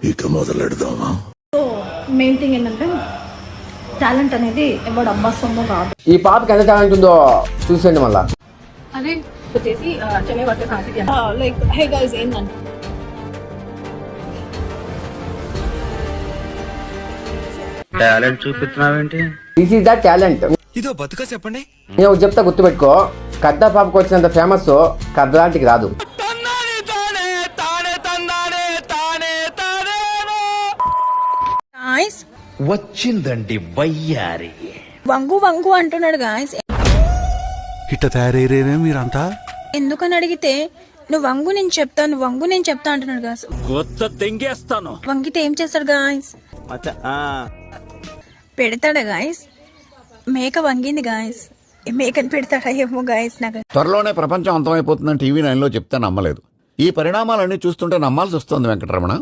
ఇక మొదలెడదామా? So main thing ఏంటంటే talent అనేది ఎవడు అబ్బా సొమ్ము కాదు. ఈ పాపకి ఎంత టాలెంట్ ఉందో చూసేయండి మళ్ళా. అదే వచ్చేసి Chennai work concept like hey guys ఏంటంటే టాలెంట్ చూపిస్తున్నావేంటి? This is the talent. ఇదో బతుక చెప్పండి. నేను ఒకటి చెప్తా, గుర్తుపెట్టుకో. కద్దా పాపకు వచ్చినంత ఫేమస్ కద్దలాంటికి రాదు. గాయ్స్ వచ్చిందండి వయ్యారి. వంగు వంగు అంటున్నాడు గాయ్స్. ఇట్ట తయారయ్యేనే మీరంతా. ఎందుకని అడిగితే నువ్వు వంగు నేను చెప్తాను, వంగు నేను చెప్తా అంటున్నాడు గాయ్స్. కొత్త తెంగేస్తాను. వంగితే ఏం చేస్తాడు గాయ్స్? పెడతాడా గాయ్స్? మేక వంగింది గాయ్స్, మేకని పెడతాడా ఏమో గాయ్స్. నాకు త్వరలోనే ప్రపంచం అంతమైపోతుందని టీవీ 9లో చెప్తే నమ్మలేదు. ఈ పరిణామాలన్నీ చూస్తుంటే నమ్మాల్సి వస్తుంది వెంకటరమణ.